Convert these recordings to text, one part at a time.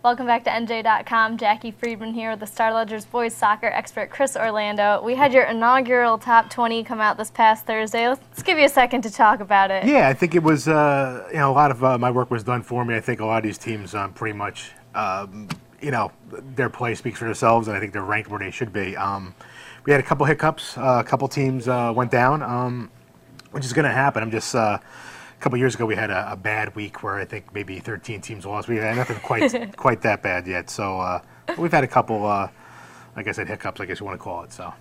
Welcome back to NJ.com. Jacke Friedman here with the Star Ledger's boys soccer expert Chris Orlando. We had your inaugural top 20 come out this past Thursday. Let's give you a second to talk about it. Yeah, I think it was, a lot of my work was done for me. I think a lot of these teams pretty much, their play speaks for themselves, and I think they're ranked where they should be. We had a couple hiccups. A couple teams went down, which is going to happen. A couple years ago, we had a bad week where I think maybe 13 teams lost. We had nothing quite that bad yet. So we've had a couple, like I said, hiccups, I guess you want to call it. So.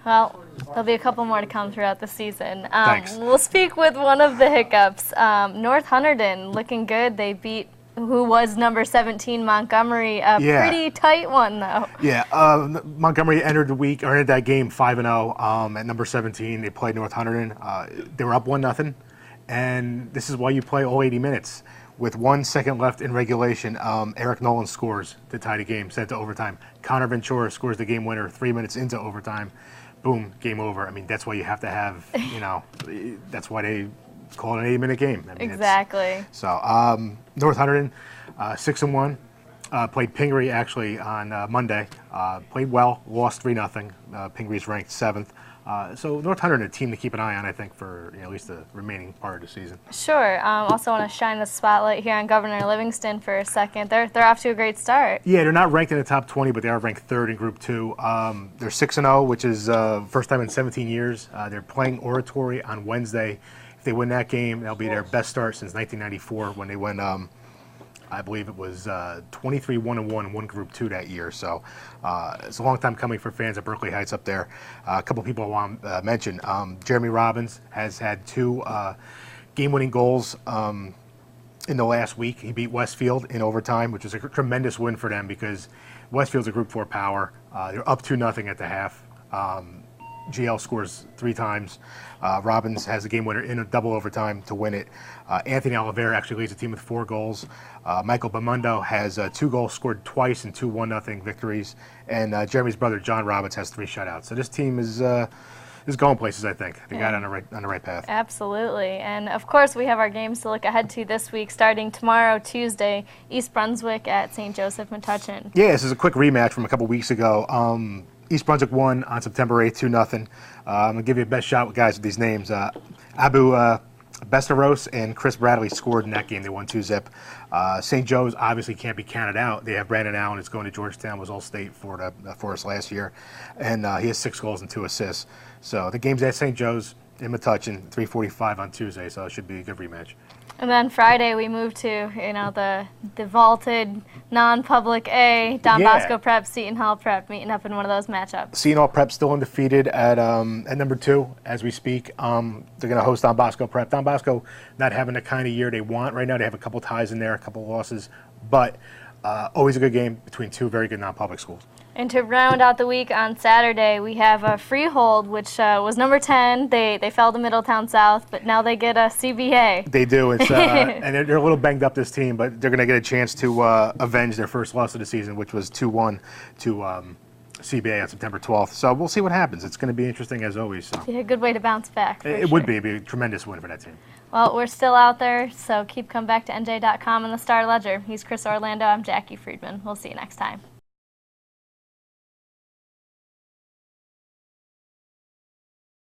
Well, there'll be a couple more to come throughout the season. Thanks. We'll speak with one of the hiccups. North Hunterdon looking good. They beat who was number 17 Montgomery. Pretty tight one though. Yeah, Montgomery entered that game 5-0 at number 17. They played North Hunterdon. They were up 1-0. And this is why you play all 80 minutes. With 1 second left in regulation, Eric Nolan scores to tie the game, sent to overtime. Connor Ventura scores the game winner 3 minutes into overtime. Boom, game over. I mean, that's why you have to have, that's why they call it an 80-minute game. I mean, exactly. So, North Hunterdon, 6-1. Played Pingree actually on Monday. Played well, lost 3-0. Pingree's ranked 7th. So North Hunterdon, a team to keep an eye on, I think, for at least the remaining part of the season. Sure. Also want to shine the spotlight here on Governor Livingston for a second. They're off to a great start. Yeah, they're not ranked in the top 20, but they are ranked 3rd in Group 2. They're 6-0, which is first time in 17 years. They're playing Oratory on Wednesday. If they win that game, that'll be their best start since 1994 when they went. I believe it was 23-1-1 and won Group 2 that year. So it's a long time coming for fans at Berkeley Heights up there. A couple people I want to mention. Jeremy Robbins has had 2 game-winning goals in the last week. He beat Westfield in overtime, which is a tremendous win for them because Westfield's a Group 4 power. They're up 2-0 at the half. GL scores 3 times. Robbins has a game winner in a double overtime to win it. Anthony Oliveira actually leads the team with 4 goals. Michael Bamundo has 2 goals scored twice in 2 1-0 victories. And Jeremy's brother John Robbins has 3 shutouts. So this team is going places, I think. They got on the right path. Absolutely. And of course we have our games to look ahead to this week, starting tomorrow, Tuesday, East Brunswick at St. Joseph Metuchen. Yeah, this is a quick rematch from a couple weeks ago. East Brunswick won on September 8th, 2-0. I'm going to give you a best shot, guys, with these names. Abu Besteros and Chris Bradley scored in that game. They won 2-0. St. Joe's obviously can't be counted out. They have Brandon Allen. It's going to Georgetown. Was All-State for us last year. And he has 6 goals and 2 assists. So the game's at St. Joe's in Metuchen, 3:45 on Tuesday. So it should be a good rematch. And then Friday we move to, the vaulted non-public A, Don Bosco Prep, Seton Hall Prep, meeting up in one of those matchups. Seton Hall Prep still undefeated at number 2 as we speak. They're going to host Don Bosco Prep. Don Bosco not having the kind of year they want right now. They have a couple ties in there, a couple losses, but always a good game between 2 very good non-public schools. And to round out the week on Saturday, we have a Freehold, which was number 10. They fell to Middletown South, but now they get a CBA. They do. It's and they're a little banged up, this team, but they're going to get a chance to avenge their first loss of the season, which was 2-1 to CBA on September 12th. So we'll see what happens. It's going to be interesting as always. So. Yeah, a good way to bounce back. It would be. It'd be a tremendous win for that team. Well, we're still out there, so keep coming back to NJ.com and the Star Ledger. He's Chris Orlando. I'm Jacke Friedman. We'll see you next time.